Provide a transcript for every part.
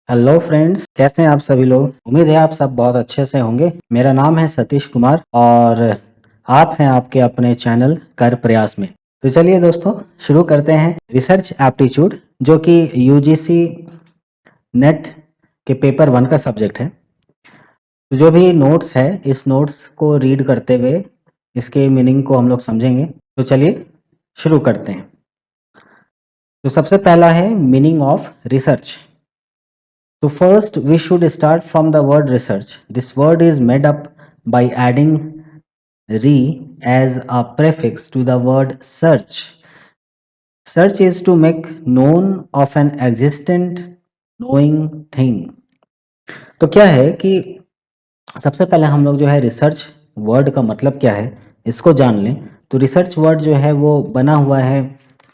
Hello friends, कैसे हैं आप सभी लोग। उम्मीद है आप सब बहुत अच्छे से होंगे। मेरा नाम है सतीश कुमार और आप हैं आपके अपने चैनल कर प्रयास में। तो चलिए दोस्तों, शुरू करते हैं रिसर्च एप्टीट्यूड, जो कि यूजीसी नेट के पेपर 1 का सब्जेक्ट है। तो जो भी नोट्स है, इस नोट्स को रीड करते हुए इसके मीनिंग को हम लोग समझेंगे। तो चलिए शुरू करते हैं। तो सबसे पहला है meaning of research. So first we should start from the word research. This word is made up by adding re as a prefix to the word search. Search is to make known of an existent knowing thing. तो क्या है कि सबसे पहले हम लोग जो है रिसर्च वर्ड का मतलब क्या है इसको जान लें। तो रिसर्च वर्ड जो है वो बना हुआ है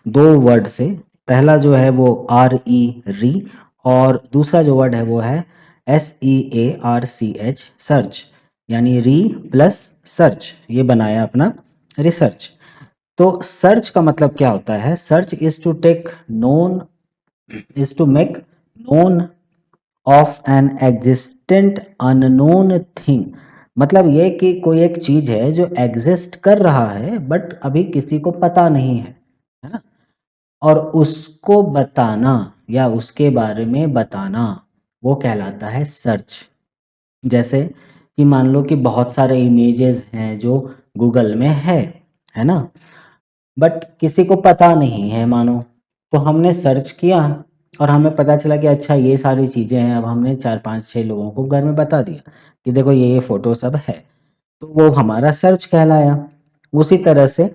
दो वर्ड से। पहला जो है वो आर ई री, और दूसरा जो वर्ड है वो है S E A R C H, search. यानी री प्लस सर्च, ये बनाया अपना रिसर्च। तो सर्च का मतलब क्या होता है? Search is to take known, is to make known of an existent unknown thing. मतलब ये कि कोई एक चीज है जो एग्जिस्ट कर रहा है बट अभी किसी को पता नहीं है ना, और उसको बताना या उसके बारे में बताना, वो कहलाता है सर्च। जैसे कि मान लो कि बहुत सारे इमेजेस हैं जो गूगल में है ना, बट किसी को पता नहीं है मानो। तो हमने सर्च किया और हमें पता चला कि अच्छा ये सारी चीज़ें हैं। अब हमने 4 5 6 लोगों को घर में बता दिया कि देखो ये फ़ोटो सब है, तो वो हमारा सर्च कहलाया। उसी तरह से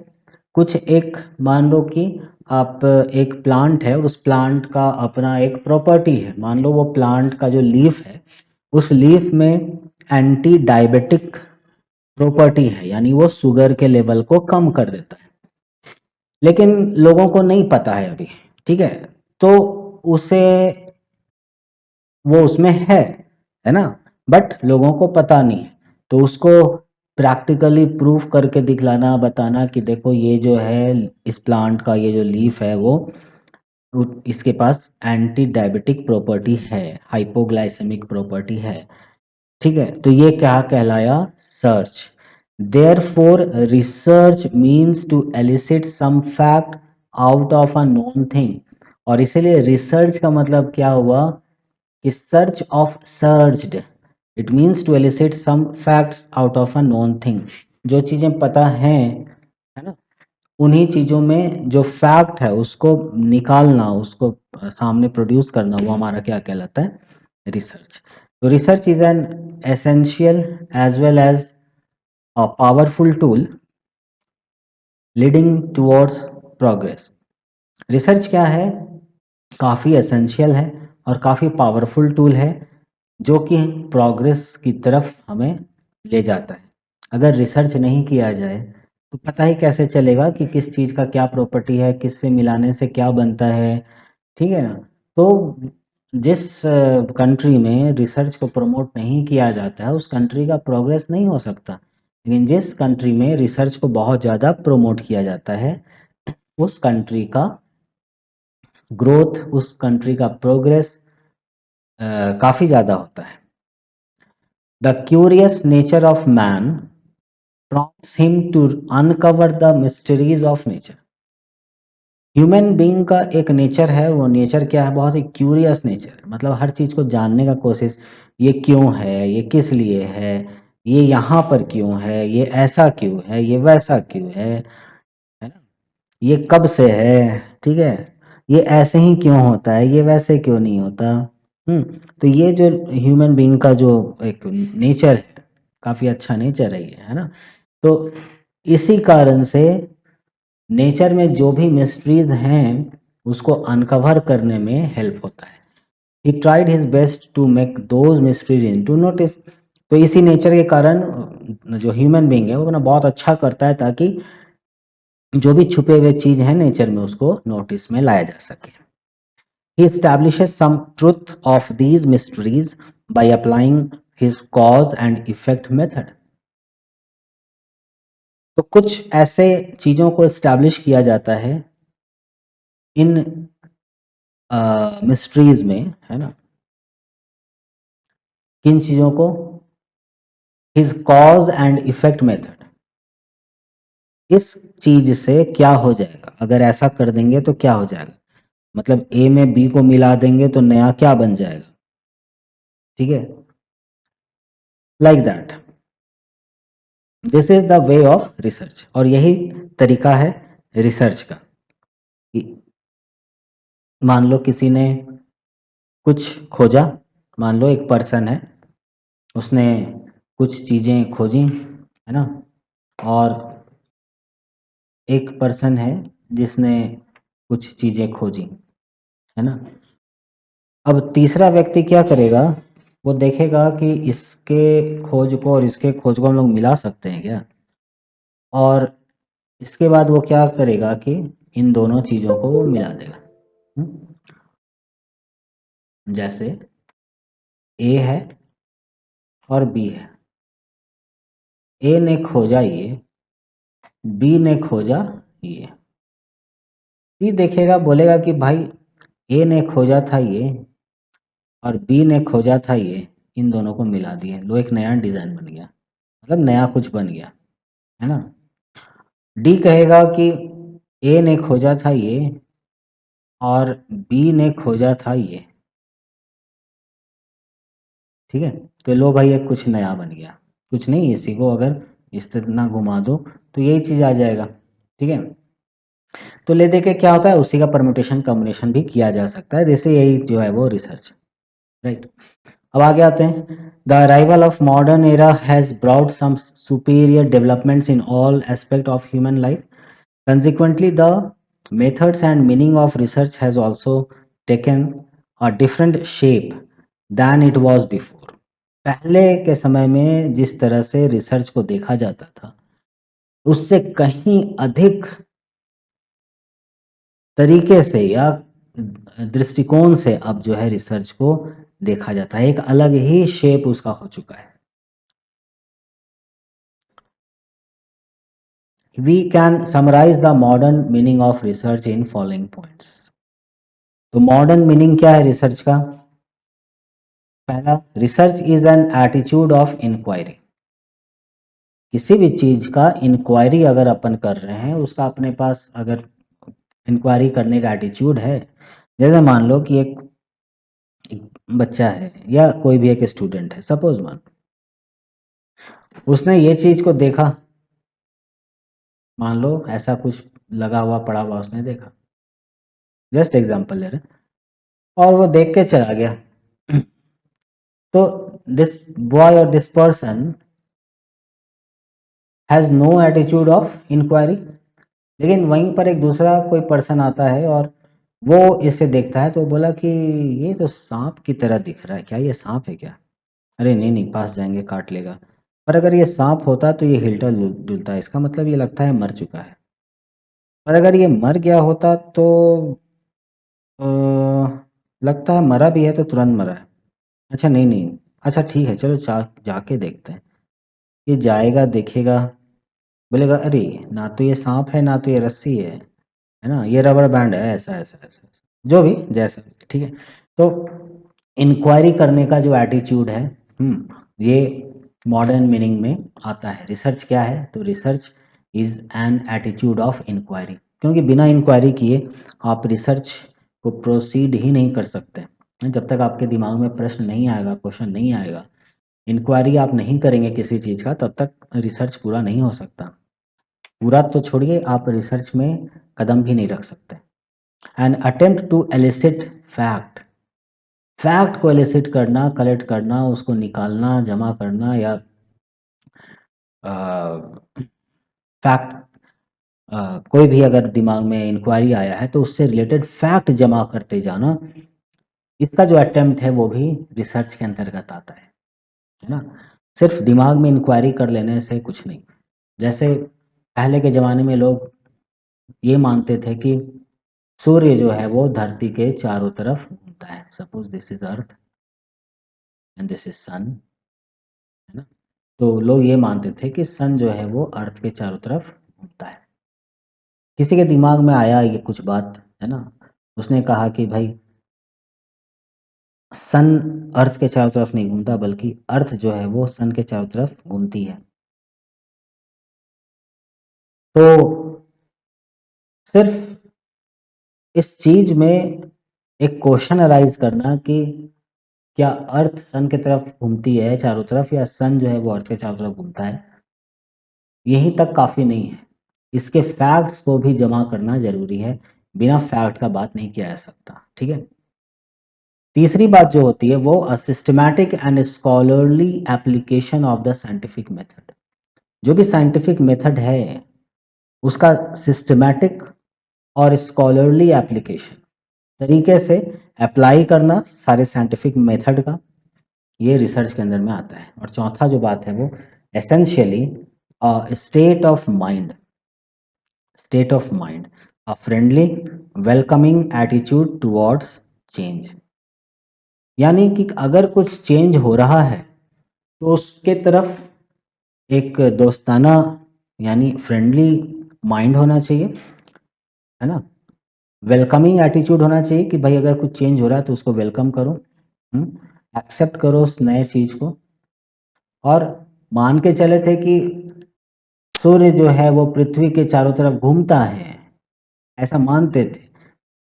कुछ एक मान लो कि आप एक प्लांट है और उस प्लांट का अपना एक प्रॉपर्टी है। मान लो वो प्लांट का जो लीफ है, उस लीफ में एंटी डायबिटिक प्रॉपर्टी है, यानी वो शुगर के लेवल को कम कर देता है। लेकिन लोगों को नहीं पता है अभी, ठीक है। तो उसे वो उसमें है ना, बट लोगों को पता नहीं है। तो उसको प्रैक्टिकली प्रूफ करके दिखलाना, बताना कि देखो ये जो है इस प्लांट का ये जो लीफ है वो इसके पास एंटी डायबिटिक प्रॉपर्टी है, हाइपोग्लाइसेमिक प्रॉपर्टी है। ठीक है, तो ये क्या कहलाया? Search. Therefore research means to elicit some fact out of a known thing. और इसीलिए रिसर्च का मतलब क्या हुआ कि search of searched, it means to elicit some facts out of a known thing. जो चीज़ें पता हैं, है ना, उन्हीं चीज़ों में जो फैक्ट है उसको निकालना, उसको सामने प्रोड्यूस करना, वो हमारा क्या कहलाता है? रिसर्च। तो research is an essential as well as a powerful tool leading towards progress. Research क्या है? काफ़ी एसेंशियल है और काफ़ी पावरफुल टूल है जो कि प्रोग्रेस की तरफ हमें ले जाता है। अगर रिसर्च नहीं किया जाए तो पता ही कैसे चलेगा कि किस चीज़ का क्या प्रॉपर्टी है, किससे मिलाने से क्या बनता है, ठीक है ना। तो जिस कंट्री में रिसर्च को प्रमोट नहीं किया जाता है उस कंट्री का प्रोग्रेस नहीं हो सकता। लेकिन जिस कंट्री में रिसर्च को बहुत ज़्यादा प्रमोट किया जाता है उस कंट्री का ग्रोथ, उस कंट्री का प्रोग्रेस काफ़ी ज़्यादा होता है। The curious nature of man prompts him to uncover the mysteries of nature। Human being का एक नेचर है, वो नेचर क्या है? बहुत ही क्यूरियस नेचर है, मतलब हर चीज़ को जानने का कोशिश। ये क्यों है, ये किस लिए है, ये यहाँ पर क्यों है, ये ऐसा क्यों है, ये वैसा क्यों है ना, ये कब से है, ठीक है, ये ऐसे ही क्यों होता है, ये वैसे क्यों नहीं होता। तो ये जो ह्यूमन बीइंग का जो एक नेचर है, काफ़ी अच्छा नेचर है ये, है ना। तो इसी कारण से नेचर में जो भी मिस्ट्रीज हैं उसको अनकवर करने में हेल्प होता है। He tried his best to make those mysteries in to notice. तो इसी नेचर के कारण जो ह्यूमन बीइंग है वो अपना बहुत अच्छा करता है ताकि जो भी छुपे हुए चीज है नेचर में उसको नोटिस में लाया जा सके। ही establishes some truth of these mysteries by applying his cause and effect method। तो कुछ ऐसे चीजों को एस्टैब्लिश किया जाता है इन मिस्ट्रीज में, है ना, किन चीज़ों को? His cause and effect method, इस चीज से क्या हो जाएगा, अगर ऐसा कर देंगे तो क्या हो जाएगा, मतलब ए में बी को मिला देंगे तो नया क्या बन जाएगा, ठीक है, like that. This is the way of research, और यही तरीका है रिसर्च का। मान लो किसी ने कुछ खोजा, मान लो एक पर्सन है, उसने कुछ चीजें खोजी, है ना, और एक पर्सन है जिसने कुछ चीजें खोजी, है ना। अब तीसरा व्यक्ति क्या करेगा, वो देखेगा कि इसके खोज को और इसके खोज को हम लोग मिला सकते हैं क्या, और इसके बाद वो क्या करेगा कि इन दोनों चीज़ों को वो मिला देगा। जैसे ए है और बी है, ए ने खोजा ये, बी ने खोजा ये, सी देखेगा बोलेगा कि भाई ए ने खोजा था ये और बी ने खोजा था ये, इन दोनों को मिला दिए, लो एक नया डिजाइन बन गया, मतलब नया कुछ बन गया, है ना। डी कहेगा कि ए ने खोजा था ये और बी ने खोजा था ये, ठीक है, तो लो भाई एक कुछ नया बन गया, कुछ नहीं, इसी को अगर इस तरह घुमा दो तो यही चीज आ जाएगा, ठीक है। तो ले दे के क्या होता है, उसी का परम्यूटेशन कॉम्बिनेशन भी किया जा सकता है, जैसे यही जो है वो रिसर्च, राइट। अब आगे आते हैं, the arrival of modern era has brought some superior developments in all aspect of human life, consequently the methods and meaning of research has also taken a different shape than it was before। पहले के समय में जिस तरह से research को देखा जाता था उससे कहीं अधिक तरीके से या दृष्टिकोण से अब जो है रिसर्च को देखा जाता है, एक अलग ही शेप उसका हो चुका है। We can summarize the modern meaning of research in following points। तो मॉडर्न मीनिंग क्या है रिसर्च का? पहला, research is an attitude of inquiry. किसी भी चीज का इंक्वायरी अगर अपन कर रहे हैं, उसका अपने पास अगर इंक्वायरी करने का एटीट्यूड है, जैसे मान लो कि एक बच्चा है या कोई भी एक स्टूडेंट है, सपोज मान, उसने ये चीज को देखा, मान लो ऐसा कुछ लगा हुआ पड़ा हुआ उसने देखा, जस्ट एग्जांपल ले रहे हैं, और वो देख के चला गया। तो दिस बॉय और this person has no attitude of inquiry, लेकिन वहीं पर एक दूसरा कोई पर्सन आता है और वो इसे देखता है, तो बोला कि ये तो सांप की तरह दिख रहा है, क्या ये सांप है क्या? अरे नहीं नहीं, पास जाएंगे काट लेगा। पर अगर ये सांप होता तो ये हिलता डुलता है, इसका मतलब ये लगता है मर चुका है। पर अगर ये मर गया होता तो अ, लगता है मरा भी है तो तुरंत मरा है। अच्छा नहीं नहीं, अच्छा ठीक है, चलो जाके देखते हैं। ये जाएगा देखेगा, बोलेगा अरे ना तो ये सांप है ना तो ये रस्सी है ना, ये रबर बैंड है, ऐसा ऐसा ऐसा ऐसा, जो भी जैसा भी, ठीक है। तो इंक्वायरी करने का जो एटीट्यूड है, ये मॉडर्न मीनिंग में आता है। रिसर्च क्या है, तो research is an attitude of inquiry, क्योंकि बिना इंक्वायरी किए आप रिसर्च को प्रोसीड ही नहीं कर सकते। जब तक आपके दिमाग में प्रश्न नहीं आएगा, क्वेश्चन नहीं आएगा, इंक्वायरी आप नहीं करेंगे किसी चीज़ का, तब तक रिसर्च पूरा नहीं हो सकता। पूरा तो छोड़िए, आप रिसर्च में कदम भी नहीं रख सकते। An attempt to elicit fact, fact को एलिसिट करना, कलेक्ट करना, उसको निकालना, जमा करना, या फैक्ट, कोई भी अगर दिमाग में इंक्वायरी आया है तो उससे रिलेटेड फैक्ट जमा करते जाना, इसका जो अटेम्प्ट है वो भी रिसर्च के अंतर्गत आता है ना। सिर्फ दिमाग में इंक्वायरी कर लेने से कुछ नहीं। जैसे पहले के ज़माने में लोग ये मानते थे कि सूर्य जो है वो धरती के चारों तरफ घूमता है, suppose this is earth and this is sun, है ना। तो लोग ये मानते थे कि सन जो है वो अर्थ के चारों तरफ घूमता है। किसी के दिमाग में आया ये कुछ बात, है ना, उसने कहा कि भाई सन अर्थ के चारों तरफ नहीं घूमता, बल्कि अर्थ जो है वो सन के चारों तरफ घूमती है। तो सिर्फ इस चीज में एक क्वेश्चन अराइज करना कि क्या अर्थ सन की तरफ घूमती है चारों तरफ, या सन जो है वो अर्थ के चारों तरफ घूमता है, यही तक काफी नहीं है। इसके फैक्ट्स को भी जमा करना जरूरी है। बिना फैक्ट का बात नहीं किया जा सकता। ठीक है। तीसरी बात जो होती है वो a systematic and scholarly application of the scientific method. जो भी साइंटिफिक मेथड है उसका सिस्टमैटिक और स्कॉलरली एप्लीकेशन, तरीके से अप्लाई करना सारे साइंटिफिक मेथड का, ये रिसर्च के अंदर में आता है। और चौथा जो बात है वो essentially state of mind, state of mind, a friendly welcoming attitude towards change. यानी कि अगर कुछ चेंज हो रहा है तो उसके तरफ एक दोस्ताना यानी फ्रेंडली माइंड होना चाहिए, है ना। वेलकमिंग एटीट्यूड होना चाहिए कि भाई अगर कुछ चेंज हो रहा है तो उसको वेलकम करो, एक्सेप्ट करो उस नए चीज को। और मान के चले थे कि सूर्य जो है वो पृथ्वी के चारों तरफ घूमता है, ऐसा मानते थे।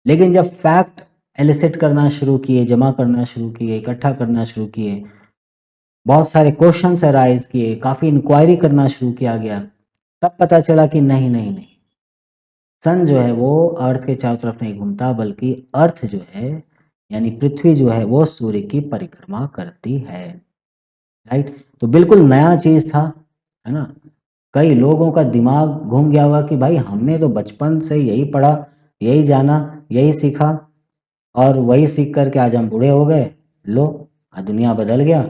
लेकिन जब फैक्ट एलिसिट करना शुरू किए, जमा करना शुरू किए, इकट्ठा करना शुरू किए, बहुत सारे क्वेश्चन अराइज किए, काफी इंक्वायरी करना शुरू किया गया, तब पता चला कि नहीं नहीं नहीं, सन जो है वो अर्थ के चारों तरफ नहीं घूमता, बल्कि अर्थ जो है यानी पृथ्वी जो है वो सूर्य की परिक्रमा करती है। राइट। तो बिल्कुल नया चीज था, है ना। कई लोगों का दिमाग घूम गया होगा कि भाई हमने तो बचपन से यही पढ़ा, यही जाना, यही सीखा, और वही सीख करके आज हम बूढ़े हो गए। लो, दुनिया बदल गया।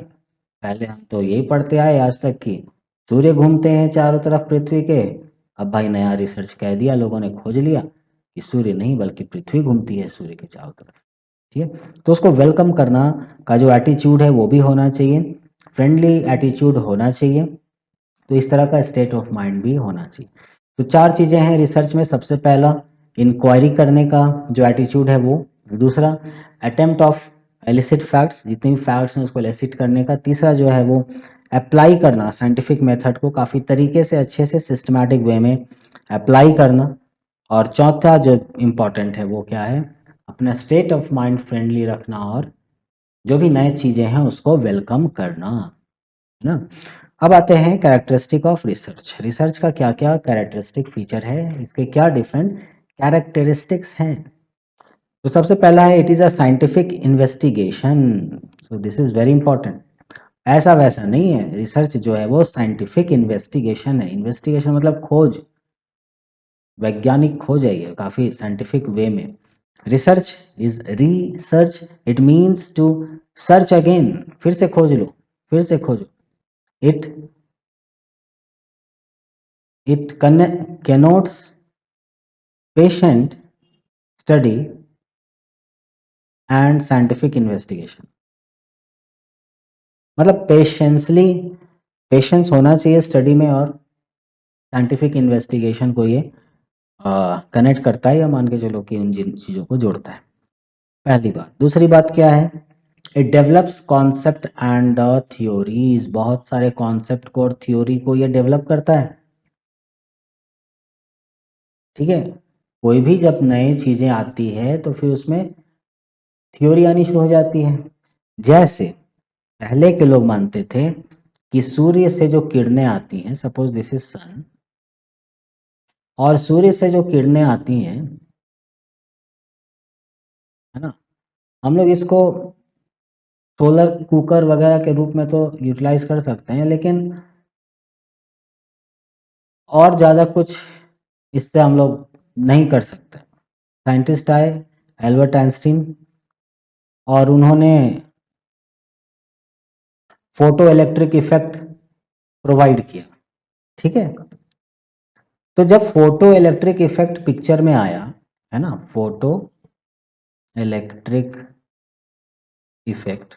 पहले हम तो यही पढ़ते आए आज तक कि सूर्य घूमते हैं चारों तरफ पृथ्वी के। अब भाई नया रिसर्च कह दिया, लोगों ने खोज लिया कि सूर्य नहीं बल्कि पृथ्वी घूमती है सूर्य के चारों तरफ। ठीक है। तो उसको वेलकम करना का जो एटीट्यूड है वो भी होना चाहिए, फ्रेंडली एटीट्यूड होना चाहिए। तो इस तरह का स्टेट ऑफ माइंड भी होना चाहिए। तो चार चीज़ें हैं रिसर्च में। सबसे पहला इंक्वायरी करने का जो एटीट्यूड है वो। दूसरा अटेम्प्ट ऑफ एलिसिट फैक्ट्स, जितने भी फैक्ट्स हैं उसको एलिसिट करने का। तीसरा जो है वो अप्लाई करना साइंटिफिक मेथड को काफ़ी तरीके से, अच्छे से, सिस्टमैटिक वे में अप्लाई करना। और चौथा जो इम्पॉर्टेंट है वो क्या है, अपना स्टेट ऑफ माइंड फ्रेंडली रखना और जो भी नए चीज़ें हैं उसको वेलकम करना, है ना। अब आते हैं कैरेक्टरिस्टिक ऑफ रिसर्च। रिसर्च का क्या क्या कैरेक्टरिस्टिक फीचर है, इसके क्या डिफरेंट कैरेक्टरिस्टिक्स हैं। तो सबसे पहला है it is a scientific investigation. So this is very important. ऐसा वैसा नहीं है, रिसर्च जो है वो साइंटिफिक इन्वेस्टिगेशन है। इन्वेस्टिगेशन मतलब खोज, वैज्ञानिक खोज है ये, काफ़ी साइंटिफिक वे में। Research is research, it means to search again, फिर से खोज लो, फिर से खोजो। It it cannot patient study and scientific investigation. मतलब पेशेंस होना चाहिए स्टडी में, और साइंटिफिक इन्वेस्टिगेशन को ये कनेक्ट करता है, या मान के चलो कि उन जिन चीज़ों को जोड़ता है। पहली बात। दूसरी बात क्या है, it develops concept and theories. बहुत सारे कॉन्सेप्ट को और थ्योरी को ये डेवलप करता है। ठीक है। कोई भी जब नई चीज़ें आती है तो फिर उसमें थ्योरी आनी शुरू हो जाती है। जैसे पहले के लोग मानते थे कि सूर्य से जो किरणें आती हैं, सपोज दिस इज सन, और सूर्य से जो किरणें आती हैं, है ना, हम लोग इसको सोलर कुकर वगैरह के रूप में तो यूटिलाइज कर सकते हैं, लेकिन और ज़्यादा कुछ इससे हम लोग नहीं कर सकते। साइंटिस्ट आए, एल्बर्ट आइंस्टीन, और उन्होंने फोटो इलेक्ट्रिक इफेक्ट प्रोवाइड किया। ठीक है। तो जब फोटो इलेक्ट्रिक इफेक्ट पिक्चर में आया, है ना, photo electric effect,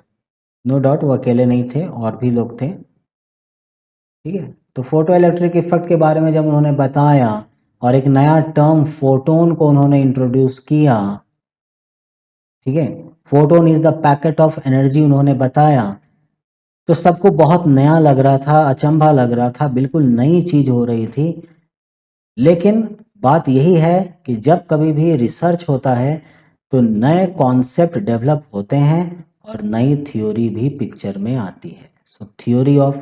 no doubt वो अकेले नहीं थे, और भी लोग थे। ठीक है। तो फोटो इलेक्ट्रिक इफेक्ट के बारे में जब उन्होंने बताया और एक नया टर्म फोटोन को उन्होंने इंट्रोड्यूस किया, ठीक है, photon is the packet of energy उन्होंने बताया, तो सबको बहुत नया लग रहा था, अचंभा लग रहा था, बिल्कुल नई चीज हो रही थी। लेकिन बात यही है कि जब कभी भी रिसर्च होता है तो नए कॉन्सेप्ट डेवलप होते हैं और नई थ्योरी भी पिक्चर में आती है। सो थ्योरी ऑफ,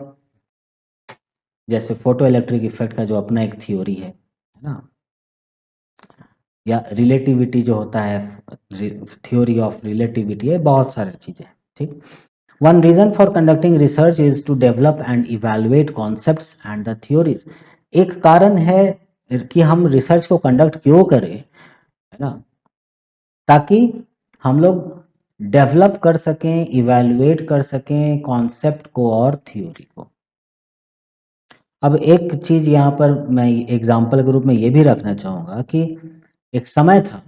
जैसे फोटो इलेक्ट्रिक इफेक्ट का जो अपना एक थ्योरी है ना, या रिलेटिविटी जो होता है, थ्योरी ऑफ रिलेटिविटी है, बहुत सारी चीजें, ठीक। One reason for conducting research is to develop and evaluate concepts and the theories. एक कारण है कि हम रिसर्च को कंडक्ट क्यों करें, है ना, ताकि हम लोग डेवलप कर सकें, इवेलुएट कर सकें कॉन्सेप्ट को और थ्योरी को। अब एक चीज यहाँ पर मैं एग्जाम्पल के रूप में ये भी रखना चाहूंगा कि एक समय था,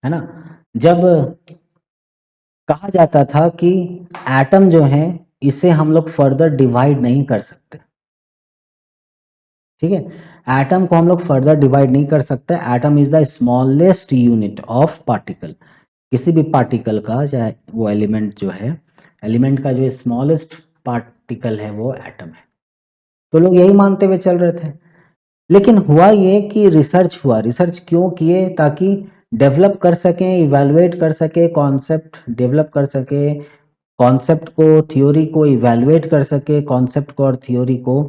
है ना, जब कहा जाता था कि एटम जो है इसे हम लोग फर्दर डिवाइड नहीं कर सकते, ठीक है। एटम को हम लोग फर्दर डिवाइड नहीं कर सकते। Atom is the smallest unit of particle. किसी भी पार्टिकल का, चाहे वो एलिमेंट जो है, एलिमेंट का जो स्मॉलेस्ट पार्टिकल है वो एटम है। तो लोग यही मानते हुए चल रहे थे। लेकिन हुआ ये कि रिसर्च हुआ। रिसर्च क्यों किए? ताकि डेवलप कर सकें, इवैल्यूएट कर सके, कॉन्सेप्ट डेवलप कर सके, कॉन्सेप्ट को, थ्योरी को इवैल्यूएट कर सके, कॉन्सेप्ट को और थ्योरी को।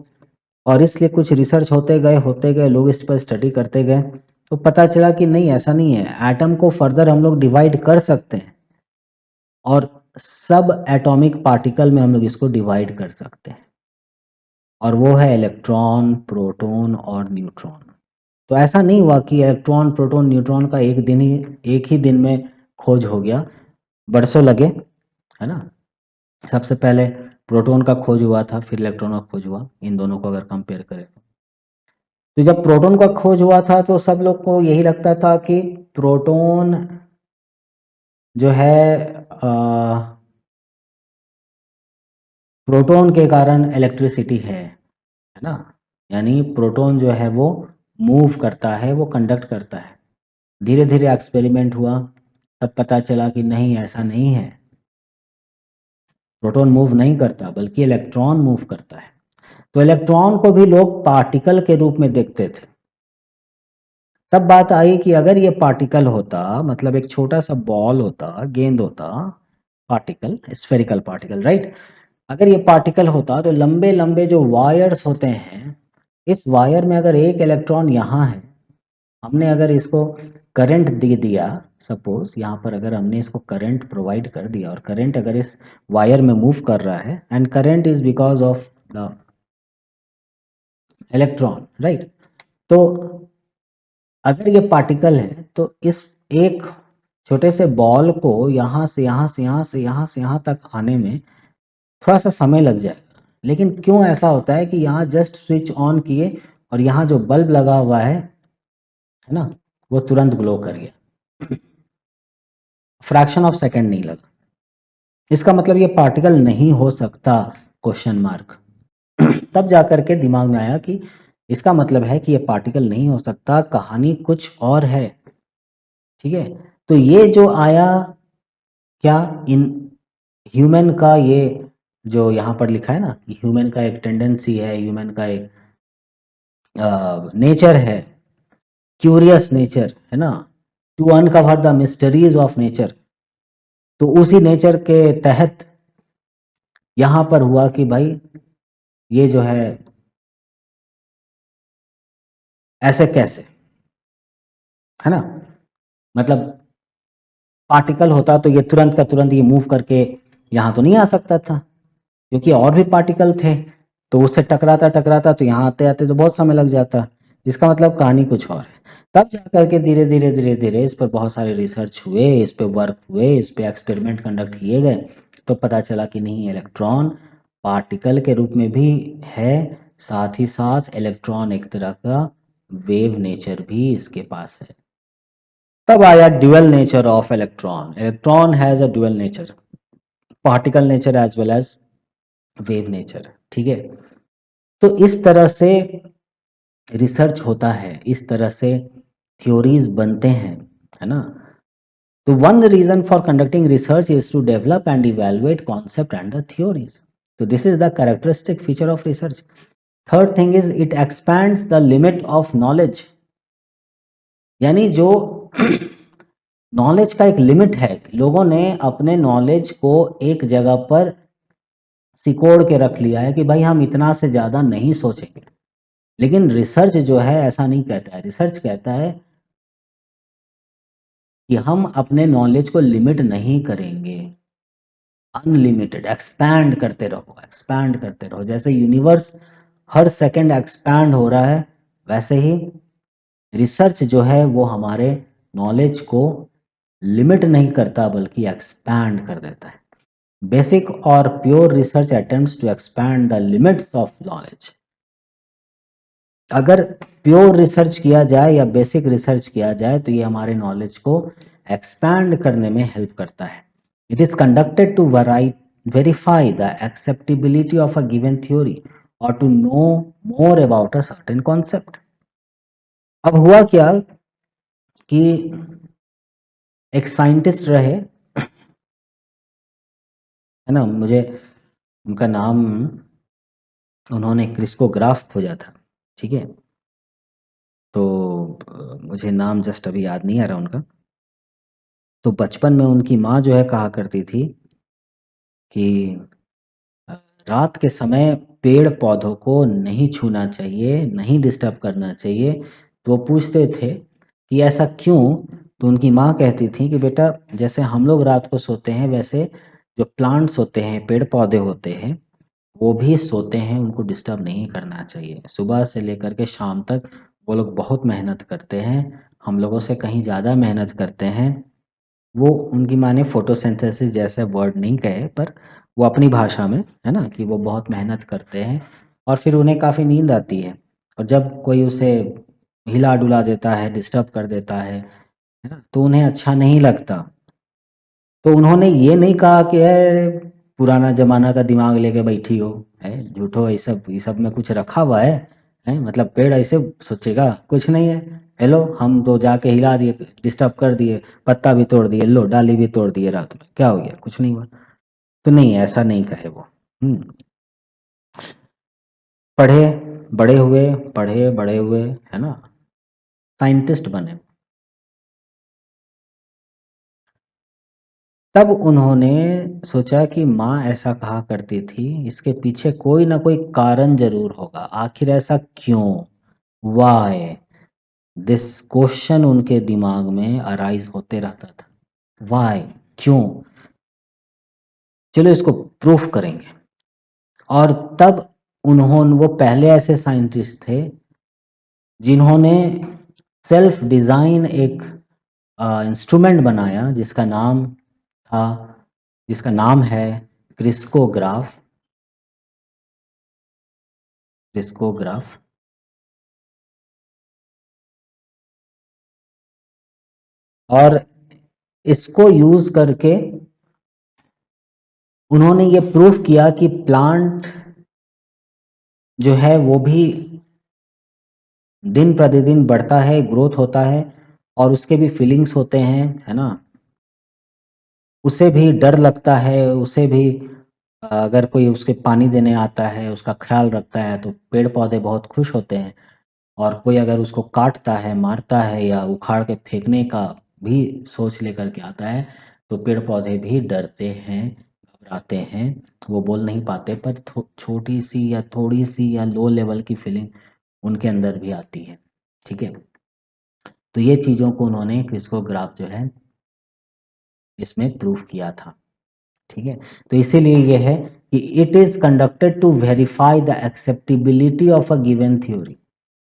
और इसलिए कुछ रिसर्च होते गए, लोग इस पर स्टडी करते गए, तो पता चला कि नहीं, ऐसा नहीं है, एटम को फर्दर हम लोग डिवाइड कर सकते हैं और सब एटॉमिक पार्टिकल में हम लोग इसको डिवाइड कर सकते हैं, और वो है इलेक्ट्रॉन, प्रोटॉन और न्यूट्रॉन। तो ऐसा नहीं हुआ कि इलेक्ट्रॉन, प्रोटॉन, न्यूट्रॉन का एक ही दिन में खोज हो गया, बरसों लगे, है ना। सबसे पहले प्रोटॉन का खोज हुआ था, फिर इलेक्ट्रॉन का खोज हुआ, इन दोनों को अगर कंपेयर करें तो जब प्रोटॉन का खोज हुआ था तो सब लोग को यही लगता था कि प्रोटॉन जो है, प्रोटॉन के कारण इलेक्ट्रिसिटी है ना, यानी प्रोटॉन जो है वो मूव करता है, वो कंडक्ट करता है। धीरे धीरे एक्सपेरिमेंट हुआ, तब पता चला कि नहीं, ऐसा नहीं है, प्रोटॉन मूव नहीं करता बल्कि इलेक्ट्रॉन मूव करता है। तो इलेक्ट्रॉन को भी लोग पार्टिकल के रूप में देखते थे। तब बात आई कि अगर ये पार्टिकल होता, मतलब एक छोटा सा बॉल होता, गेंद होता, पार्टिकल, स्फेरिकल पार्टिकल, राइट। अगर ये पार्टिकल होता तो लंबे लंबे जो वायर्स होते हैं, इस वायर में अगर एक इलेक्ट्रॉन यहाँ है, हमने अगर इसको करंट दे दिया, सपोज यहाँ पर अगर हमने इसको करंट प्रोवाइड कर दिया, और करंट अगर इस वायर में मूव कर रहा है, and current is because of the electron, right. तो अगर ये पार्टिकल है तो इस एक छोटे से बॉल को यहाँ से यहाँ से यहाँ से यहाँ से यहाँ तक आने में थोड़ा सा समय लग जाएगा। लेकिन क्यों ऐसा होता है कि यहाँ जस्ट स्विच ऑन किए और यहाँ जो बल्ब लगा हुआ है ना, वो तुरंत ग्लो कर गया, फ्रैक्शन ऑफ सेकेंड नहीं लगा। इसका मतलब ये पार्टिकल नहीं हो सकता, क्वेश्चन मार्क। तब जाकर के दिमाग में आया कि इसका मतलब है कि ये पार्टिकल नहीं हो सकता, कहानी कुछ और है, ठीक है। तो ये जो आया, क्या इन ह्यूमन का, ये जो यहाँ पर लिखा है ना कि ह्यूमन का एक टेंडेंसी है, ह्यूमन का एक नेचर है, क्यूरियस नेचर, है ना, to uncover the mysteries of nature. तो उसी नेचर के तहत यहाँ पर हुआ कि भाई ये जो है ऐसे कैसे, है ना, मतलब पार्टिकल होता तो ये तुरंत का तुरंत ये मूव करके यहाँ तो नहीं आ सकता था, क्योंकि और भी पार्टिकल थे, तो उससे टकराता टकराता तो यहाँ आते आते तो बहुत समय लग जाता। इसका मतलब कहानी कुछ और है। तब जाकर के धीरे धीरे धीरे धीरे इस पर बहुत सारे रिसर्च हुए, इस पे वर्क हुए, इस पे एक्सपेरिमेंट कंडक्ट किए गए, तो पता चला कि नहीं, इलेक्ट्रॉन पार्टिकल के रूप में भी है, साथ ही साथ इलेक्ट्रॉन एक तरह का वेव नेचर भी इसके पास है। तब आया dual nature of electron. Electron has a dual nature, particle nature as well as wave nature, ठीक है। तो इस तरह से रिसर्च होता है, इस तरह से थ्योरीज बनते हैं, है ना। तो one reason for conducting research is to develop and evaluate concept and the theories. So this is the characteristic feature of research. Third thing is it expands the limit of knowledge. यानी जो knowledge का एक limit है, लोगों ने अपने knowledge को एक जगह पर सिकोड़ के रख लिया है कि भाई हम इतना से ज़्यादा नहीं सोचेंगे। लेकिन रिसर्च जो है ऐसा नहीं कहता है। रिसर्च कहता है कि हम अपने नॉलेज को लिमिट नहीं करेंगे, अनलिमिटेड एक्सपैंड करते रहो, एक्सपैंड करते रहो। जैसे यूनिवर्स हर सेकंड एक्सपैंड हो रहा है, वैसे ही रिसर्च जो है वो हमारे नॉलेज को लिमिट नहीं करता बल्कि एक्सपैंड कर देता है। बेसिक और pure research attempts to expand the limits of knowledge. अगर प्योर रिसर्च किया जाए या बेसिक रिसर्च किया जाए तो ये हमारे नॉलेज को एक्सपैंड करने में हेल्प करता है। It is conducted to verify the acceptability of a given theory और to know more about a certain concept. अब हुआ क्या कि एक साइंटिस्ट रहे, है ना, मुझे उनका नाम, उन्होंने क्रिस्कोग्राफ खोजा था, ठीक है, तो मुझे नाम जस्ट अभी याद नहीं आ रहा उनका। तो बचपन में उनकी माँ जो है कहा करती थी कि अ, रात के समय पेड़ पौधों को नहीं छूना चाहिए, नहीं डिस्टर्ब करना चाहिए। तो वो पूछते थे कि ऐसा क्यों? तो उनकी माँ कहती थी कि बेटा जैसे हम लोग रात को सोते हैं वैसे जो प्लांट्स होते हैं, पेड़ पौधे होते हैं, वो भी सोते हैं, उनको डिस्टर्ब नहीं करना चाहिए। सुबह से लेकर के शाम तक वो लोग बहुत मेहनत करते हैं, हम लोगों से कहीं ज़्यादा मेहनत करते हैं। वो उनकी माँ ने फोटोसिंथेसिस जैसे वर्ड नहीं कहे, पर वो अपनी भाषा में, है ना, कि वो बहुत मेहनत करते हैं और फिर उन्हें काफ़ी नींद आती है। और जब कोई उसे हिला डुला देता है, डिस्टर्ब कर देता है ना, तो उन्हें अच्छा नहीं लगता। तो उन्होंने ये नहीं कहा कि है पुराना जमाना का दिमाग लेके बैठी हो, है झूठो, ये सब में कुछ रखा हुआ है मतलब पेड़ ऐसे सोचेगा, कुछ नहीं है। हेलो, हम तो जाके हिला दिए, डिस्टर्ब कर दिए, पत्ता भी तोड़ दिए, लो डाली भी तोड़ दिए, रात में क्या हो गया, कुछ नहीं हुआ। तो नहीं, ऐसा नहीं कहे वो। पढ़े बड़े हुए, पढ़े बड़े हुए, है ना, साइंटिस्ट बने। तब उन्होंने सोचा कि माँ ऐसा कहा करती थी, इसके पीछे कोई ना कोई कारण जरूर होगा, आखिर ऐसा क्यों, वाई, दिस क्वेश्चन उनके दिमाग में अराइज होते रहता था। वाई, क्यों, चलो इसको प्रूफ करेंगे। और तब उन्होंने, वो पहले ऐसे साइंटिस्ट थे जिन्होंने सेल्फ डिजाइन एक इंस्ट्रूमेंट बनाया था जिसका नाम है क्रिस्कोग्राफ। क्रिस्कोग्राफ। और इसको यूज करके उन्होंने ये प्रूफ किया कि प्लांट जो है वो भी दिन प्रतिदिन बढ़ता है, ग्रोथ होता है, और उसके भी फीलिंग्स होते हैं, है ना, उसे भी डर लगता है, उसे भी अगर कोई उसके पानी देने आता है, उसका ख्याल रखता है, तो पेड़ पौधे बहुत खुश होते हैं। और कोई अगर उसको काटता है, मारता है या उखाड़ के फेंकने का भी सोच लेकर के आता है, तो पेड़ पौधे भी डरते हैं, घबराते हैं। वो बोल नहीं पाते, पर छोटी सी या थोड़ी सी या लो लेवल की फीलिंग उनके अंदर भी आती है, ठीक है। तो ये चीज़ों को उन्होंने क्रिस्कोग्राफ जो है इसमें प्रूफ किया था, ठीक है। तो इसीलिए ये है कि it is conducted to verify the acceptability of a given theory.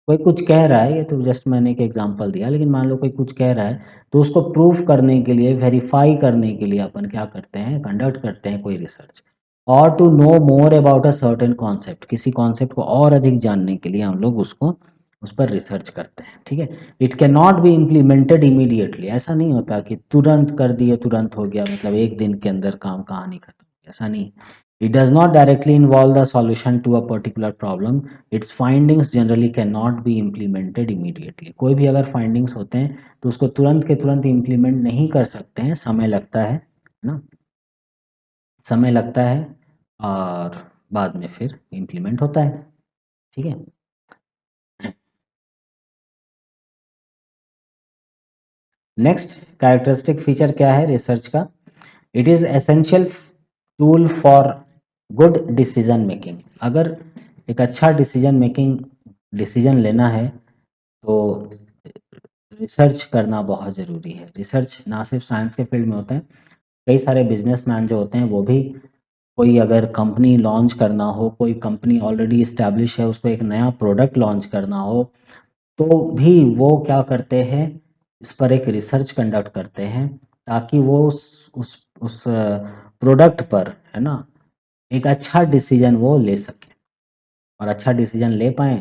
कोई कुछ कह रहा है, ये तो जस्ट मैंने एक एग्जांपल दिया, लेकिन मान लो कोई कुछ कह रहा है, तो उसको प्रूफ करने के लिए, वेरीफाई करने के लिए अपन क्या करते हैं, कंडक्ट करते हैं कोई रिसर्च। और to know more about a certain concept, किसी कॉन्सेप्ट को और अधिक जानने के लिए हम लोग उसको, उस पर रिसर्च करते हैं, ठीक है। It can not be implemented immediately, ऐसा नहीं होता कि तुरंत कर दिए तुरंत हो गया, मतलब एक दिन के अंदर काम कहानी खत्म, ऐसा नहीं। It does not directly involve the solution to a particular problem. Its findings generally cannot be implemented immediately. कोई भी अगर findings होते हैं तो उसको तुरंत के तुरंत implement नहीं कर सकते हैं, समय लगता है ना, समय लगता है और बाद में फिर implement होता है, ठीक है। नेक्स्ट कैरेक्टरिस्टिक फीचर क्या है रिसर्च का? It is essential tool for good decision making. अगर एक अच्छा डिसीजन लेना है तो रिसर्च करना बहुत ज़रूरी है। रिसर्च ना सिर्फ साइंस के फील्ड में होते हैं, कई सारे बिजनेसमैन जो होते हैं वो भी, कोई अगर कंपनी लॉन्च करना हो, कोई कंपनी ऑलरेडी इस्टेब्लिश है, उसको एक नया प्रोडक्ट लॉन्च करना हो, तो भी वो क्या करते हैं, इस पर एक रिसर्च कंडक्ट करते हैं ताकि वो उस प्रोडक्ट पर, है ना, एक अच्छा डिसीजन वो ले सके। और अच्छा डिसीजन ले पाएँ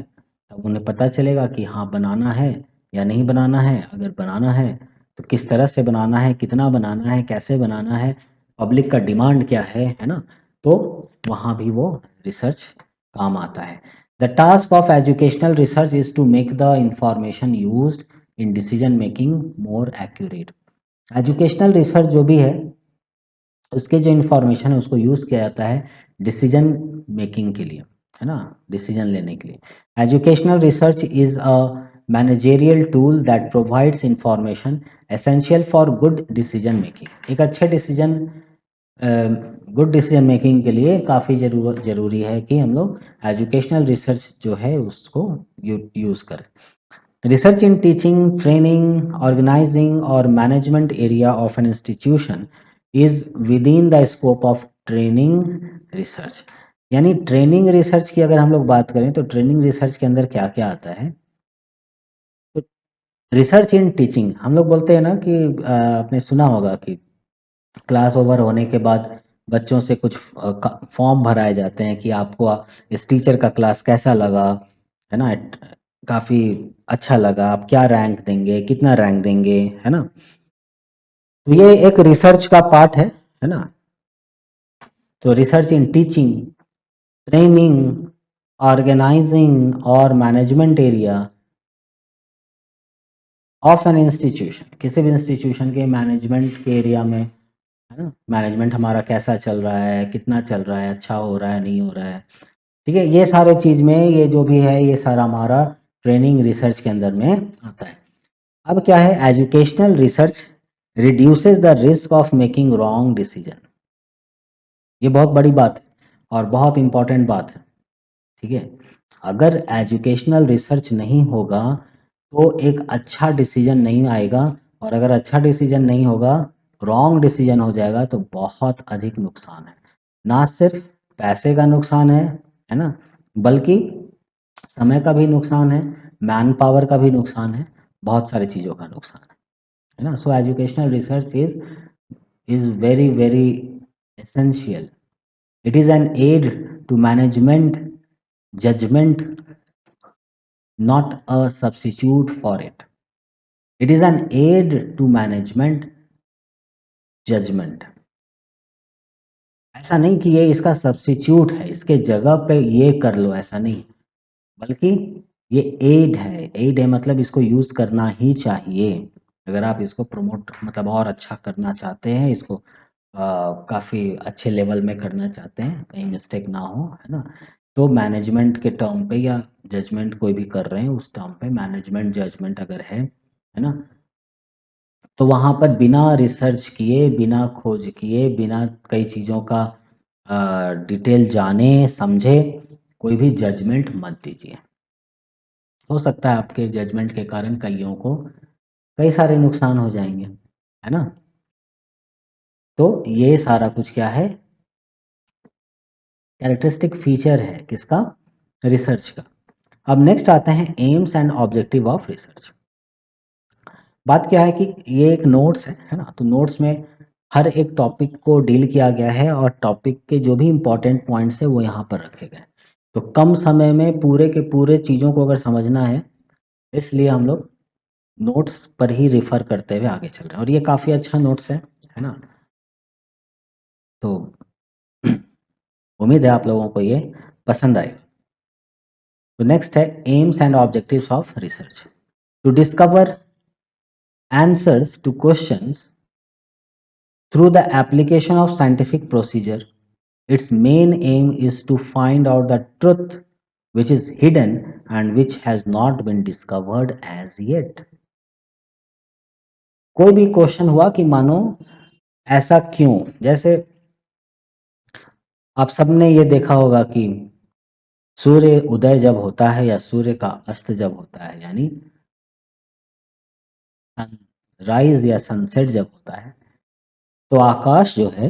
तब उन्हें पता चलेगा कि हाँ बनाना है या नहीं बनाना है। अगर बनाना है तो किस तरह से बनाना है, कितना बनाना है, कैसे बनाना है, पब्लिक का डिमांड क्या है ना? तो वहाँ भी वो रिसर्च काम आता है। The task of educational research is to make the information used in decision making more accurate. Educational research जो भी है उसके जो इंफॉर्मेशन है उसको यूज़ किया जाता है डिसीजन मेकिंग के लिए, है ना, डिसीजन लेने के लिए। Educational research is a managerial tool that provides information essential for good decision making. एक अच्छे गुड डिसीजन मेकिंग के लिए काफ़ी ज़रूरी है कि हम लोग एजुकेशनल रिसर्च जो है उसको यूज़ करें। Research in teaching, training, organizing, or management area of an institution is within the scope of training research. यानी ट्रेनिंग रिसर्च की अगर हम लोग बात करें तो ट्रेनिंग रिसर्च के अंदर क्या क्या आता है? तो रिसर्च इन टीचिंग, हम लोग बोलते हैं ना कि आपने सुना होगा कि क्लास ओवर होने के बाद बच्चों से कुछ फॉर्म भराए जाते हैं कि आपको इस टीचर का क्लास कैसा लगा, है ना, काफ़ी अच्छा लगा, आप क्या रैंक देंगे, कितना रैंक देंगे, है ना। तो ये एक रिसर्च का पार्ट है ना। तो research in teaching, training, organising और management area of an institution, किसी भी इंस्टीट्यूशन के मैनेजमेंट के एरिया में, है ना, मैनेजमेंट हमारा कैसा चल रहा है, कितना चल रहा है, अच्छा हो रहा है, नहीं हो रहा है, ठीक है, ये सारे चीज़ में ये जो भी है ये सारा हमारा ट्रेनिंग रिसर्च के अंदर में आता है। अब क्या है, educational research reduces the risk of making wrong decision. ये बहुत बड़ी बात है और बहुत इंपॉर्टेंट बात है, ठीक है। अगर एजुकेशनल रिसर्च नहीं होगा तो एक अच्छा डिसीजन नहीं आएगा, और अगर अच्छा डिसीजन नहीं होगा, रॉन्ग डिसीजन हो जाएगा तो बहुत अधिक नुकसान है। ना सिर्फ पैसे का नुकसान है ना, बल्कि समय का भी नुकसान है, मैन पावर का भी नुकसान है, बहुत सारी चीज़ों का नुकसान है ना। So educational research is very very essential. It is an aid to management judgment, not a substitute for it. It is an aid to management judgment. ऐसा नहीं कि ये इसका सब्स्टिट्यूट है, इसके जगह पे ये कर लो, ऐसा नहीं, बल्कि ये एड है मतलब इसको यूज़ करना ही चाहिए। अगर आप इसको प्रमोट मतलब और अच्छा करना चाहते हैं, इसको काफ़ी अच्छे लेवल में करना चाहते हैं, कहीं मिस्टेक ना हो, है ना, तो मैनेजमेंट के टर्म पे या जजमेंट कोई भी कर रहे हैं उस टर्म पे मैनेजमेंट जजमेंट अगर है ना, तो वहाँ पर बिना रिसर्च किए, बिना खोज किए, बिना कई चीज़ों का डिटेल जाने समझे कोई भी जजमेंट मत दीजिए। हो सकता है आपके जजमेंट के कारण कईयों को कई सारे नुकसान हो जाएंगे, है ना। तो ये सारा कुछ क्या है, कैरेक्टरिस्टिक फीचर है किसका, रिसर्च का। अब नेक्स्ट आते हैं AIIMS and objective of research. बात क्या है कि ये एक नोट्स है ना, तो नोट्स में हर एक टॉपिक को डील किया गया है और टॉपिक के जो भी इम्पोर्टेंट पॉइंट्स है वो यहाँ पर रखे गए। तो कम समय में पूरे के पूरे चीज़ों को अगर समझना है, इसलिए हम लोग नोट्स पर ही रिफर करते हुए आगे चल रहे हैं, और ये काफ़ी अच्छा नोट्स है ना। तो उम्मीद है आप लोगों को ये पसंद आएगा। तो नेक्स्ट है aims and objectives of research. To discover answers to questions through the application of scientific procedure. Its main aim is to find out the truth which is hidden and which has not been discovered as yet. कोई भी question हुआ कि मानो ऐसा क्यों, जैसे आप सबने ये देखा होगा कि सूर्य उदय जब होता है या सूर्य का अस्त जब होता है, यानी सनराइज या सनसेट जब होता है, तो आकाश जो है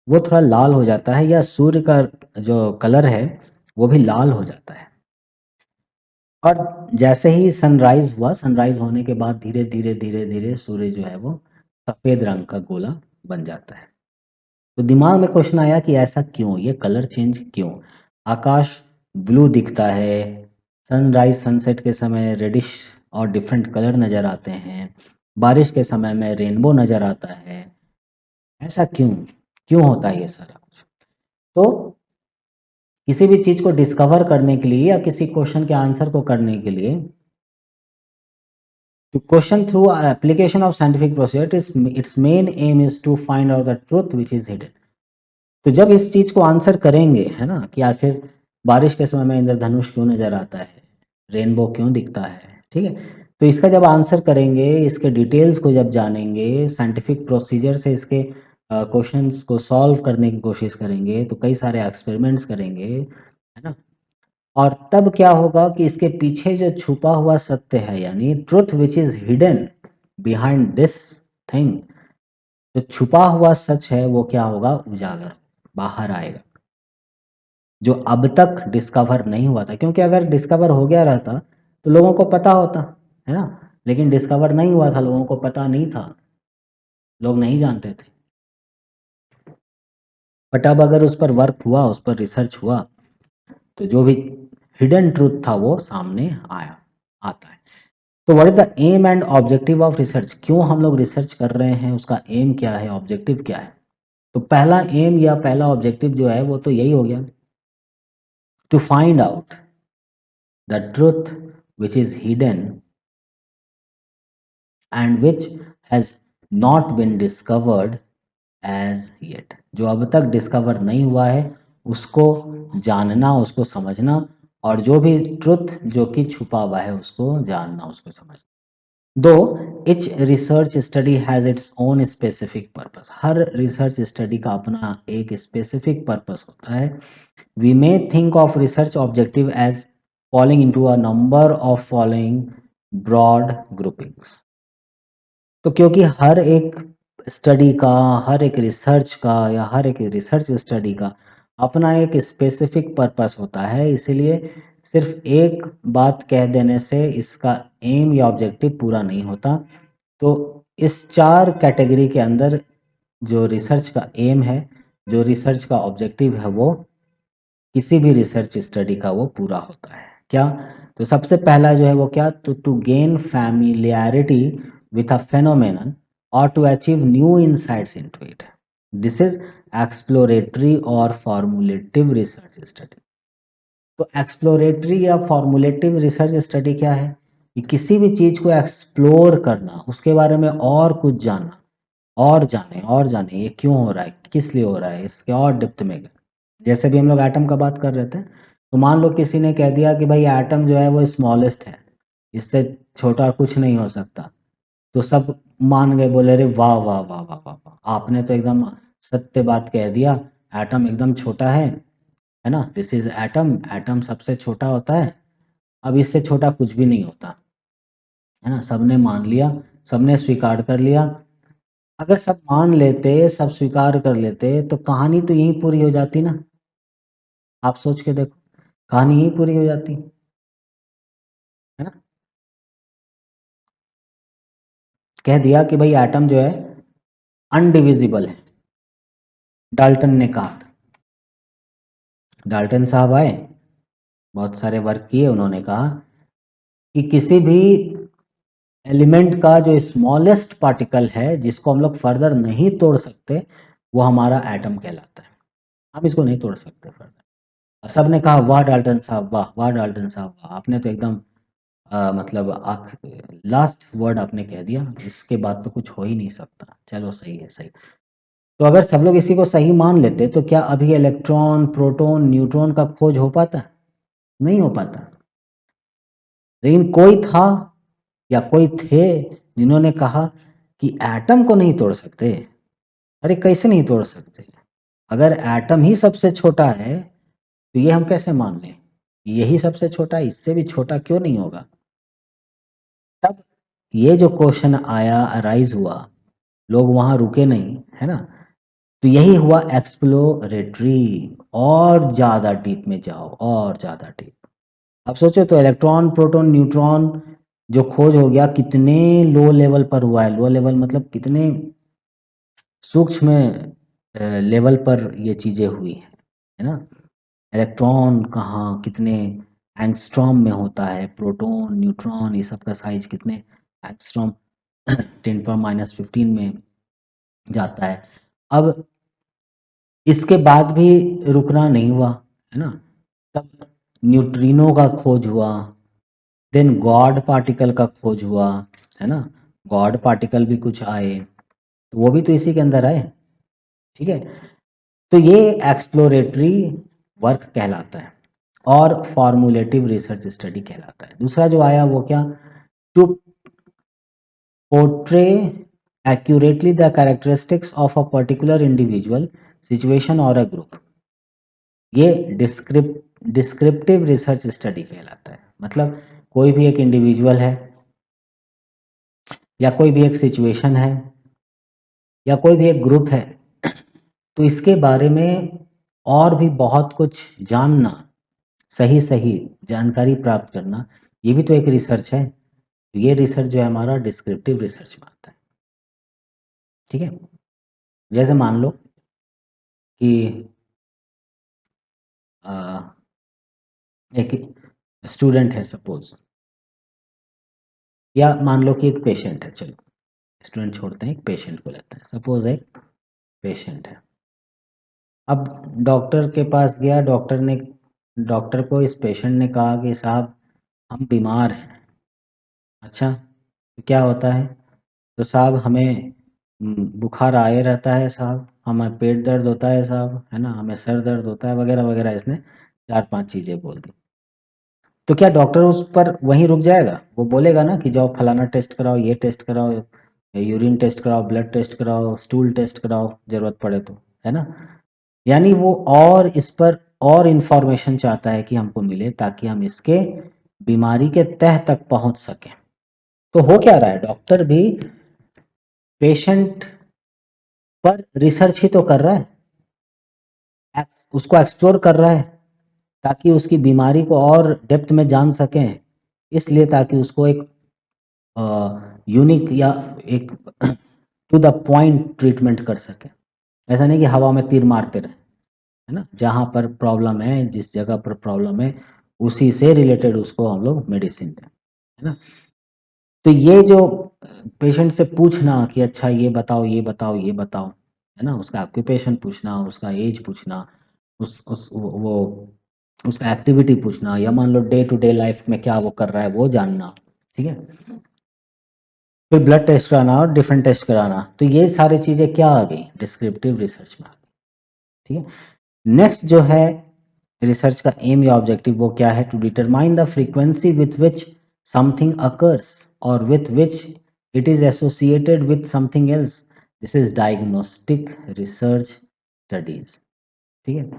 वो थोड़ा लाल हो जाता है, या सूर्य का जो कलर है वो भी लाल हो जाता है। और जैसे ही सनराइज हुआ, सनराइज होने के बाद धीरे धीरे धीरे धीरे सूर्य जो है वो सफेद रंग का गोला बन जाता है। तो दिमाग में क्वेश्चन आया कि ऐसा क्यों, ये कलर चेंज क्यों, आकाश ब्लू दिखता है, सनराइज सनसेट के समय रेडिश और डिफरेंट कलर नज़र आते हैं, बारिश के समय में रेनबो नज़र आता है, ऐसा क्यों, क्यों होता है ये सारा कुछ। तो किसी भी चीज़ को डिस्कवर करने के लिए या किसी क्वेश्चन के आंसर को करने के लिए, to question through application of scientific procedure, its main aim is to find out the truth which is hidden. तो जब इस चीज को आंसर करेंगे, है ना, कि आखिर बारिश के समय में इंद्रधनुष क्यों नजर आता है, रेनबो क्यों दिखता है, ठीक है, तो इसका जब आंसर करेंगे, इसके डिटेल्स को जब जानेंगे, साइंटिफिक प्रोसीजर से इसके क्वेश्चंस को सॉल्व करने की कोशिश करेंगे, तो कई सारे एक्सपेरिमेंट्स करेंगे, है ना, और तब क्या होगा कि इसके पीछे जो छुपा हुआ सत्य है, यानी truth which is hidden behind this thing, जो छुपा हुआ सच है वो क्या होगा, उजागर बाहर आएगा, जो अब तक डिस्कवर नहीं हुआ था। क्योंकि अगर डिस्कवर हो गया रहता तो लोगों को पता होता, है ना, लेकिन डिस्कवर नहीं हुआ था, लोगों को पता नहीं था, लोग नहीं जानते थे। बट अब अगर उस पर वर्क हुआ, उस पर रिसर्च हुआ, तो जो भी हिडन ट्रूथ था वो सामने आया आता है। तो what is the aim and objective of research, क्यों हम लोग रिसर्च कर रहे हैं, उसका एम क्या है, ऑब्जेक्टिव क्या है। तो पहला एम या पहला ऑब्जेक्टिव जो है वो तो यही हो गया, to find out the truth which is hidden and which has not been discovered as yet, जो अब तक डिस्कवर नहीं हुआ है उसको जानना, उसको समझना, और जो भी ट्रुथ जो कि छुपा हुआ है उसको जानना, उसको समझना। दो each research study has its own specific purpose, हर रिसर्च स्टडी का अपना एक स्पेसिफिक पर्पस होता है। We may think of research objective as following into a number of following broad groupings. तो क्योंकि हर एक स्टडी का, हर एक रिसर्च का या हर एक रिसर्च स्टडी का अपना एक स्पेसिफिक पर्पस होता है, इसीलिए सिर्फ एक बात कह देने से इसका एम या ऑब्जेक्टिव पूरा नहीं होता। तो इस चार कैटेगरी के अंदर जो रिसर्च का एम है, जो रिसर्च का ऑब्जेक्टिव है, वो किसी भी रिसर्च स्टडी का वो पूरा होता है। क्या, तो सबसे पहला जो है वो क्या, तो to gain familiarity with a phenomenon और to achieve new insights into it, this is exploratory और फॉर्मुलेटिव रिसर्च स्टडी। तो एक्सप्लोरेटरी या फॉर्मुलेटिव रिसर्च स्टडी क्या है, कि किसी भी चीज को एक्सप्लोर करना, उसके बारे में और कुछ जानना, और जाने ये क्यों हो रहा है, किस लिए हो रहा है, इसके और डिप्थ में गए। जैसे भी हम लोग एटम का बात कर रहे थे, तो मान लो किसी ने कह दिया कि भाई एटम जो है वो स्मॉलेस्ट है, इससे छोटा कुछ नहीं हो सकता, तो सब मान गए, बोले अरे वाह वाह वाह वाह वाह वाह, आपने तो एकदम सत्य बात कह दिया, एटम एकदम छोटा है ना, दिस इज एटम, एटम सबसे छोटा होता है, अब इससे छोटा कुछ भी नहीं होता, है ना, सबने मान लिया, सबने स्वीकार कर लिया। अगर सब मान लेते, सब स्वीकार कर लेते, तो कहानी तो यहीं पूरी हो जाती ना, आप सोच के देखो, कहानी यहीं पूरी हो जाती, है ना, कह दिया कि भाई एटम जो है अनडिविजिबल है, डाल्टन ने कहा था। डाल्टन साहब आए, बहुत सारे वर्क किए, उन्होंने कहा कि किसी भी एलिमेंट का जो स्मॉलेस्ट पार्टिकल है, जिसको हम लोग फर्दर नहीं तोड़ सकते, वो हमारा एटम कहलाता है। हम इसको नहीं तोड़ सकते फर्दर। सबने कहा वाह डाल्टन साहब, वाह वाह डाल्टन साहब, वाह, आपने तो एकदम मतलब लास्ट वर्ड आपने कह दिया, इसके बाद तो कुछ हो ही नहीं सकता। चलो सही है, सही। तो अगर सब लोग इसी को सही मान लेते तो क्या अभी इलेक्ट्रॉन, प्रोटॉन, न्यूट्रॉन का खोज हो पाता? नहीं हो पाता। लेकिन कोई था या कोई थे जिन्होंने कहा कि एटम को नहीं तोड़ सकते। अरे कैसे नहीं तोड़ सकते? अगर एटम ही सबसे छोटा है तो ये हम कैसे मान लें? यही सबसे छोटा है, इससे भी छोटा क्यों नहीं होगा? तब ये जो क्वेश्चन आया, अराइज हुआ, लोग वहां रुके नहीं, है ना? तो यही हुआ एक्सप्लोरेटरी, और ज्यादा डीप में जाओ, और ज्यादा डीप। अब सोचो तो इलेक्ट्रॉन, प्रोटॉन, न्यूट्रॉन जो खोज हो गया, कितने लो लेवल पर हुआ है। लो लेवल मतलब कितने सूक्ष्म लेवल पर ये चीजें हुई हैं, है ना? इलेक्ट्रॉन कहाँ कितने एंगस्ट्रॉम में होता है, प्रोटॉन, न्यूट्रॉन, ये सब का साइज कितने एंगस्ट्रॉम 10⁻⁻15 में जाता है। अब इसके बाद भी रुकना नहीं हुआ, है ना? तब न्यूट्रिनो का खोज हुआ, देन गॉड पार्टिकल का खोज हुआ, है ना? गॉड पार्टिकल भी कुछ आए, तो वो भी तो इसी के अंदर आए, ठीक है? तो ये एक्सप्लोरेटरी वर्क कहलाता है और फॉर्मुलेटिव रिसर्च स्टडी कहलाता है। दूसरा जो आया वो क्या? To portray accurately the characteristics of a particular individual, situation or a group, ये डिस्क्रिप्टिव रिसर्च स्टडी कहलाता है। मतलब कोई भी एक इंडिविजुअल है, या कोई भी एक सिचुएशन है, या कोई भी एक ग्रुप है, तो इसके बारे में और भी बहुत कुछ जानना, सही सही जानकारी प्राप्त करना, ये भी तो एक रिसर्च है। तो ये रिसर्च जो है हमारा डिस्क्रिप्टिव रिसर्च में आता है, ठीक है? जैसे मान लो कि एक स्टूडेंट है सपोज, या मान लो कि एक पेशेंट है, चलो स्टूडेंट छोड़ते हैं, एक पेशेंट को लेते हैं। सपोज एक पेशेंट है, अब डॉक्टर के पास गया, डॉक्टर को इस पेशेंट ने कहा कि साहब हम बीमार हैं। अच्छा, तो क्या होता है? तो साहब हमें बुखार आए रहता है साहब, हमें पेट दर्द होता है साहब, है ना, हमें सर दर्द होता है, वगैरह वगैरह, इसने 4-5 चीज़ें बोल दी। तो क्या डॉक्टर उस पर वहीं रुक जाएगा? वो बोलेगा ना कि जाओ फलाना टेस्ट कराओ, ये टेस्ट कराओ, यूरिन टेस्ट कराओ, ब्लड टेस्ट कराओ, स्टूल टेस्ट कराओ, जरूरत पड़े तो, है ना? यानी वो और इस पर और इंफॉर्मेशन चाहता है कि हमको मिले, ताकि हम इसके बीमारी के तह तक पहुंच सकें। तो हो क्या रहा है? डॉक्टर भी पेशेंट पर रिसर्च ही तो कर रहा है, उसको एक्सप्लोर कर रहा है, ताकि उसकी बीमारी को और डेप्थ में जान सकें। इसलिए ताकि उसको एक यूनिक या एक टू द पॉइंट ट्रीटमेंट कर सके। ऐसा नहीं कि हवा में तीर मारते रहे, है ना? जहाँ पर प्रॉब्लम है, जिस जगह पर प्रॉब्लम है, उसी से रिलेटेड उसको हम लोग मेडिसिन दें, है ना? तो ये जो पेशेंट से पूछना कि अच्छा ये बताओ, ये बताओ, ये बताओ, है ना, उसका ऑक्यूपेशन पूछना, उसका एज पूछना, उस वो उसका एक्टिविटी पूछना, या मान लो डे टू डे लाइफ में क्या वो कर रहा है वो जानना, ठीक है? फिर ब्लड टेस्ट कराना और डिफरेंट टेस्ट कराना, तो ये सारी चीजें क्या आ गई? डिस्क्रिप्टिव रिसर्च में आ गई, ठीक है? नेक्स्ट जो है रिसर्च का एम या ऑब्जेक्टिव, वो क्या है? To determine the frequency with which something occurs और with which it is associated with something else. This is diagnostic research studies, ठीक है?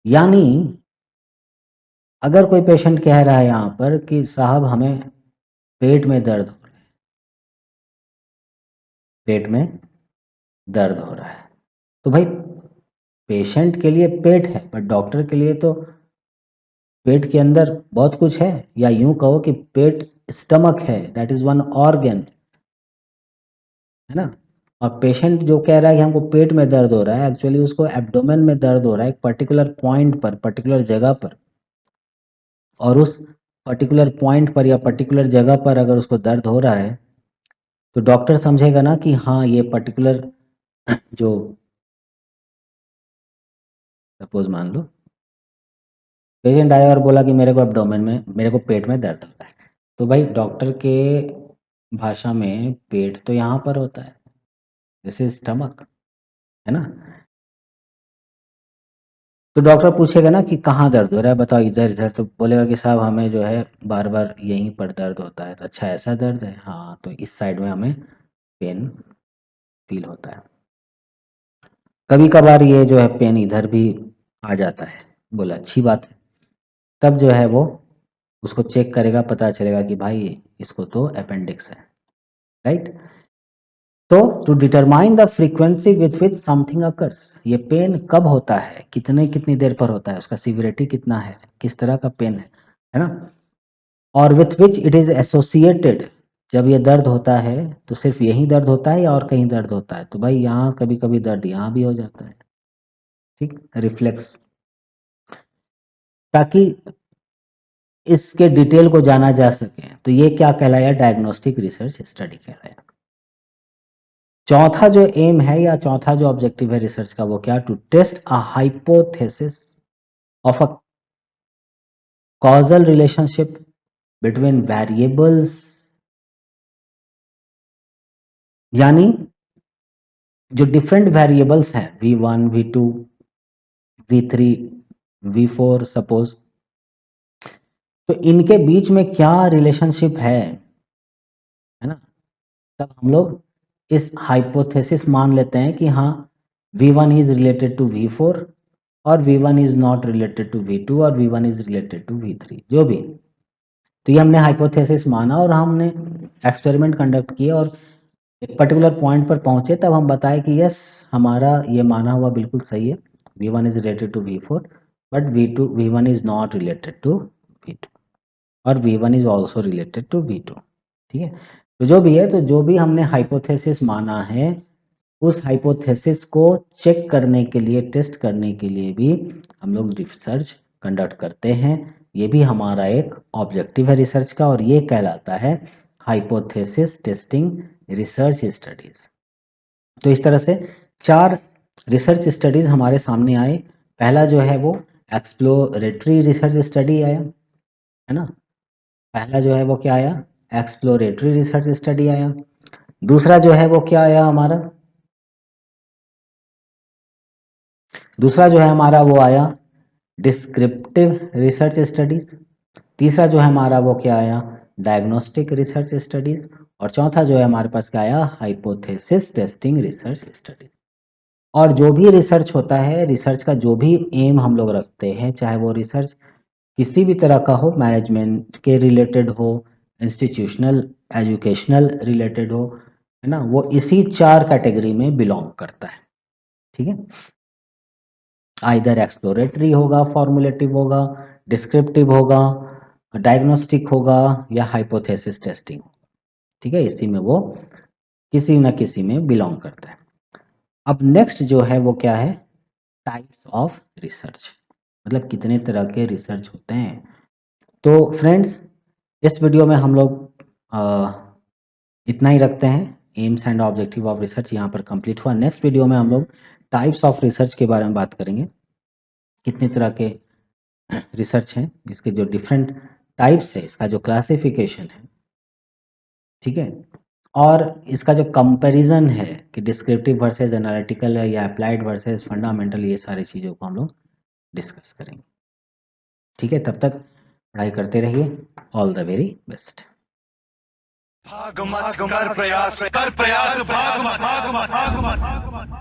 यानी अगर कोई पेशेंट कह रहा है यहाँ पर कि साहब हमें पेट में दर्द हो रहा है, पेट में दर्द हो रहा है, तो भाई पेशेंट के लिए पेट है, पर डॉक्टर के लिए तो पेट के अंदर बहुत कुछ है, या यूं कहो कि पेट स्टमक है, दैट इज वन ऑर्गन, है ना? और पेशेंट जो कह रहा है कि हमको पेट में दर्द हो रहा है, एक्चुअली उसको एब्डोमेन में दर्द हो रहा है, एक पर्टिकुलर पॉइंट पर, पर्टिकुलर जगह पर। और उस पर्टिकुलर पॉइंट पर या पर्टिकुलर जगह पर अगर उसको दर्द हो रहा है, तो डॉक्टर समझेगा ना कि हाँ ये पर्टिकुलर जो सपोज मान लो पेशेंट आया और बोला कि मेरे को एब्डोमेन में, मेरे को पेट में दर्द हो रहा है, तो भाई डॉक्टर के भाषा में पेट तो यहाँ पर होता है, दिस इज स्टमक, है ना। तो डॉक्टर पूछेगा ना कि कहाँ दर्द हो रहा है, बताओ इधर इधर, तो बोलेगा कि साहब हमें जो है बार बार यहीं पर दर्द होता है। तो अच्छा ऐसा दर्द है, हाँ तो इस साइड में हमें पेन फील होता है। कभी कभार ये जो है पेन इधर भी आ जाता है, बोला अच्छी बात है। तब जो है वो उसको चेक करेगा, पता चलेगा कि भाई इसको तो अपेंडिक्स है, राइट। तो to determine the frequency with which something occurs, ये पेन कब होता है, कितनी देर पर होता है, उसका सिविरिटी कितना है, किस तरह का पेन है ना, और with which it is associated, जब ये दर्द होता है तो सिर्फ यही दर्द होता है या और कहीं दर्द होता है, तो भाई यहाँ कभी कभी दर्द यहाँ भी हो जाता है, ठीक, रिफ्लेक्स। ताकि इसके डिटेल को जाना जा सके तो ये क्या कहलाया, डायग्नोस्टिक रिसर्च स्टडी कहलाया। चौथा जो एम है या चौथा जो ऑब्जेक्टिव है रिसर्च का, वो क्या, to test a hypothesis of a causal relationship between variables, यानी जो डिफरेंट वेरिएबल्स हैं V1 V2 V3 V4 suppose, तो इनके बीच में क्या रिलेशनशिप है ना। तब हम लोग इस हाइपोथेसिस मान लेते हैं कि हाँ V1 is related to V4 और V1 is not related to V2 और V1 is related to V3, जो भी। तो ये हमने हाइपोथेसिस माना और हमने एक्सपेरिमेंट कंडक्ट किए और एक पर्टिकुलर पॉइंट पर पहुंचे, तब हम बताए कि यस हमारा ये माना हुआ बिल्कुल सही है, V1 is related to V4 but V1 is not related to V2 और V1 is also related to V2, ठीक है। तो जो भी है, तो जो भी हमने हाइपोथेसिस माना है उस हाइपोथेसिस को चेक करने के लिए, टेस्ट करने के लिए भी हम लोग रिसर्च कंडक्ट करते हैं। ये भी हमारा एक ऑब्जेक्टिव है रिसर्च का और ये कहलाता है हाइपोथेसिस टेस्टिंग रिसर्च स्टडीज। तो इस तरह से 4 रिसर्च स्टडीज हमारे सामने आए। पहला जो है वो एक्सप्लोरेटरी रिसर्च स्टडी आया, है ना। पहला जो है वो क्या आया, एक्सप्लोरेटरी रिसर्च स्टडी आया। दूसरा जो है वो क्या आया हमारा, दूसरा जो है हमारा वो आया डिस्क्रिप्टिव रिसर्च स्टडीज। तीसरा जो है हमारा वो क्या आया, डायग्नोस्टिक रिसर्च स्टडीज। और चौथा जो है हमारे पास क्या आया, हाइपोथेसिस टेस्टिंग रिसर्च स्टडीज। और जो भी रिसर्च होता है, रिसर्च का जो भी एम हम लोग रखते हैं, चाहे वो रिसर्च किसी भी तरह का हो, मैनेजमेंट के रिलेटेड हो, इंस्टीट्यूशनल एजुकेशनल रिलेटेड हो, है ना, वो इसी 4 कैटेगरी में बिलोंग करता है, ठीक है। आइदर एक्सप्लोरेटरी होगा, फॉर्मुलेटिव होगा, डिस्क्रिप्टिव होगा, डायग्नोस्टिक होगा या हाइपोथेसिस टेस्टिंग, ठीक है, इसी में वो किसी न किसी में बिलोंग करता है। अब नेक्स्ट जो है वो क्या है, टाइप्स ऑफ रिसर्च, मतलब कितने तरह के रिसर्च होते हैं। तो फ्रेंड्स इस वीडियो में हम लोग इतना ही रखते हैं। AIIMS and objective of research यहाँ पर कंप्लीट हुआ। नेक्स्ट वीडियो में हम लोग टाइप्स ऑफ रिसर्च के बारे में बात करेंगे, कितने तरह के रिसर्च हैं, इसके जो डिफरेंट टाइप्स है, इसका जो क्लासिफिकेशन है, ठीक है, और इसका जो कंपैरिजन है कि डिस्क्रिप्टिव वर्सेस एनालिटिकल है या अप्लाइड वर्सेस फंडामेंटल, ये सारी चीज़ों को हम लोग डिस्कस करेंगे, ठीक है। तब तक पढ़ाई करते रहिए। All the very best. भाग मत कर प्रयास, कर प्रयास भाग मत, भाग मत, भाग मत।